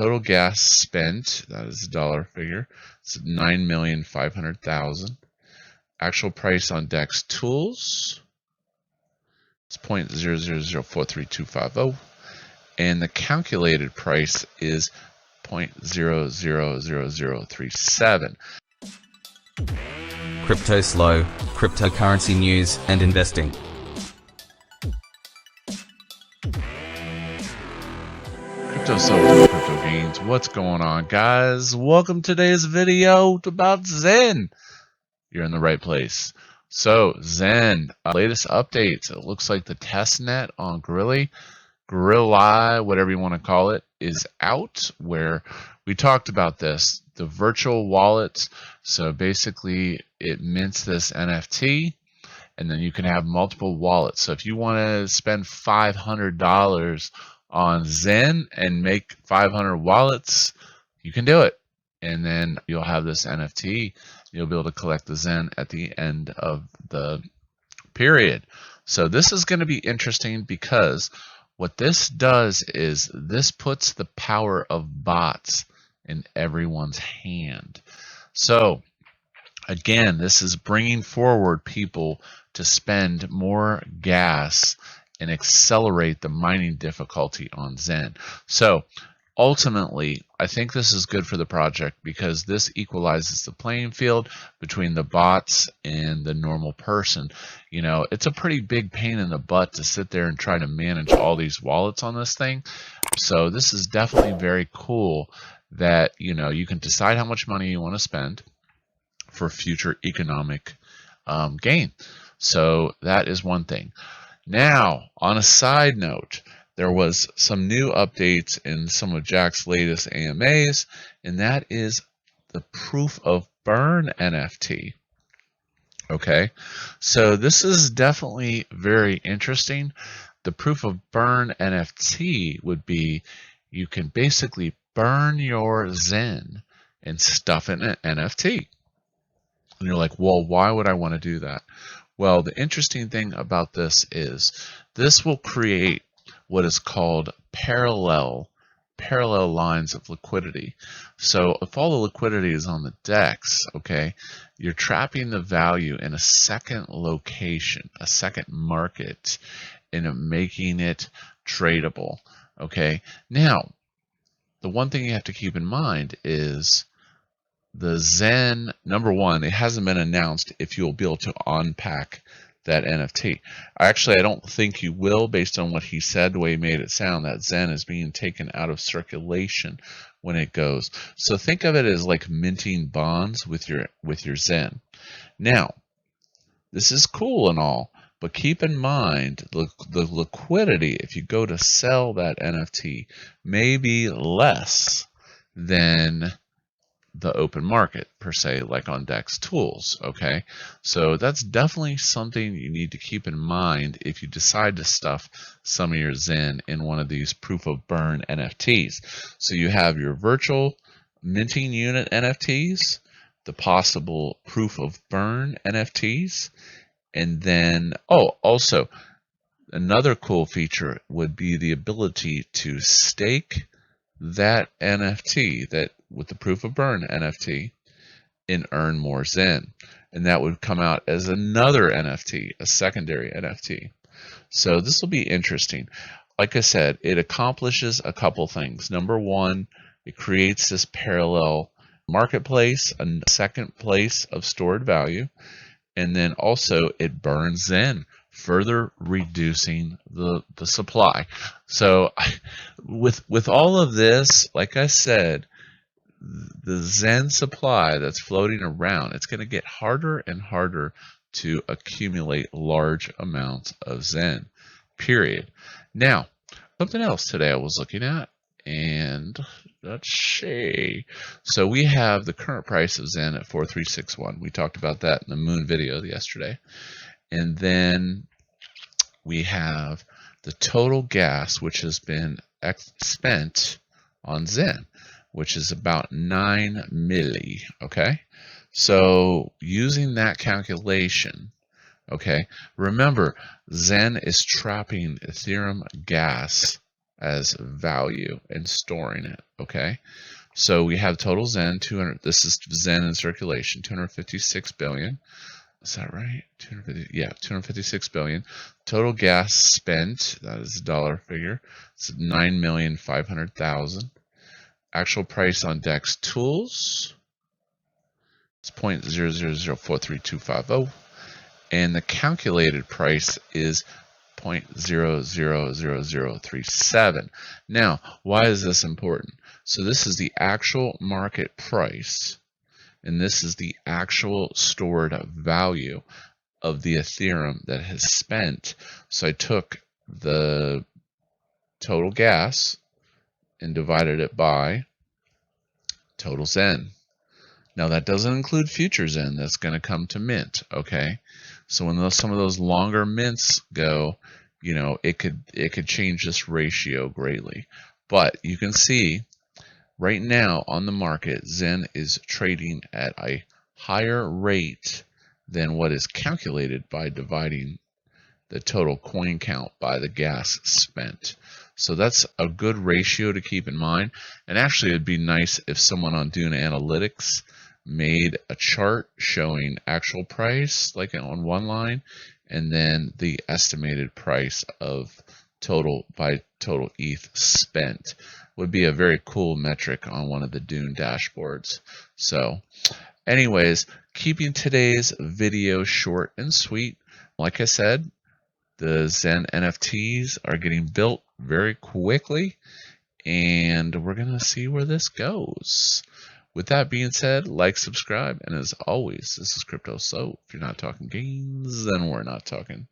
total gas spent, that is a dollar figure, it's 9,500,000. Actual price on DEX tools, it's 0.00043,250. And the calculated price is 0.000037. Cryptoslo, cryptocurrency news and investing. Cryptoslo, crypto gains. What's going on, guys? Welcome to today's video about XEN. You're in the right place. So XEN, latest updates. It looks like the testnet on Gorilla, whatever you want to call it, is out, where we talked about this, the virtual wallets. So basically it mints this NFT and then you can have multiple wallets. So if you want to spend $500 on XEN and make 500 wallets, you can do it. And then you'll have this NFT. You'll be able to collect the XEN at the end of the period. So this is going to be interesting, because what this does is this puts the power of bots in everyone's hand. So again, this is bringing forward people to spend more gas and accelerate the mining difficulty on XEN. So ultimately, I think this is good for the project, because this equalizes the playing field between the bots and the normal person. You know, it's a pretty big pain in the butt to sit there and try to manage all these wallets on this thing. So this is definitely very cool that, you know, you can decide how much money you want to spend for future economic gain. So that is one thing. Now, on a side note, there was some new updates in some of Jack's latest AMAs, and that is the proof of burn NFT. Okay, so this is definitely very interesting. The proof of burn NFT would be, you can basically burn your XEN and stuff it in an NFT. And you're like, well, why would I want to do that? Well, the interesting thing about this is this will create what is called parallel lines of liquidity. So if all the liquidity is on the DEX, okay, you're trapping the value in a second location, a second market, and making it tradable. Okay, now the one thing you have to keep in mind is the XEN, number one, it hasn't been announced if you'll be able to unpack that NFT. Actually, I don't think you will, based on what he said, the way he made it sound, that XEN is being taken out of circulation when it goes. So think of it as like minting bonds with your XEN. Now, this is cool and all, but keep in mind the liquidity, if you go to sell that NFT, may be less than the open market per se, like on DEX tools. Okay, so that's definitely something you need to keep in mind if you decide to stuff some of your XEN in one of these proof of burn NFTs. So you have your Virtual Minting Unit NFTs, the possible proof of burn NFTs, and then also another cool feature would be the ability to stake that NFT, that with the proof of burn NFT, and earn more XEN. And that would come out as another NFT, a secondary NFT. So this will be interesting. Like I said, it accomplishes a couple things. Number one, it creates this parallel marketplace, a second place of stored value. And then also it burns XEN, further reducing the supply. So with all of this, like I said, the XEN supply that's floating around, it's going to get harder and harder to accumulate large amounts of XEN, period. Now, something else today I was looking at, and let's see. So we have the current price of XEN at 4361. We talked about that in the Moon video yesterday. And then we have the total gas which has been spent on XEN, which is about 9 milli. Okay, so using that calculation, okay, remember XEN is trapping Ethereum gas as value and storing it. Okay, so we have total Zen 200. This is Zen in circulation, 256 billion. Is that right? 250, yeah, 256 billion. Total gas spent, that is a dollar figure. It's 9,500,000. Actual price on DEX tools is 0.00043,250. And the calculated price is 0.000037. Now, why is this important? So this is the actual market price, and this is the actual stored value of the Ethereum that has spent. So I took the total gas and divided it by total Zen. Now that doesn't include future Zen that's going to come to mint. Okay, so when some of those longer mints go, you know, it could change this ratio greatly. But you can see right now on the market, Zen is trading at a higher rate than what is calculated by dividing the total coin count by the gas spent. So that's a good ratio to keep in mind. And actually, it'd be nice if someone on Dune Analytics made a chart showing actual price, like on one line, and then the estimated price of total by total ETH spent. Would be a very cool metric on one of the Dune dashboards. So anyways, keeping today's video short and sweet. Like I said, the Zen NFTs are getting built very quickly, and we're going to see where this goes. With that being said, like, subscribe, and as always, this is Cryptoslo. If you're not talking games, then we're not talking.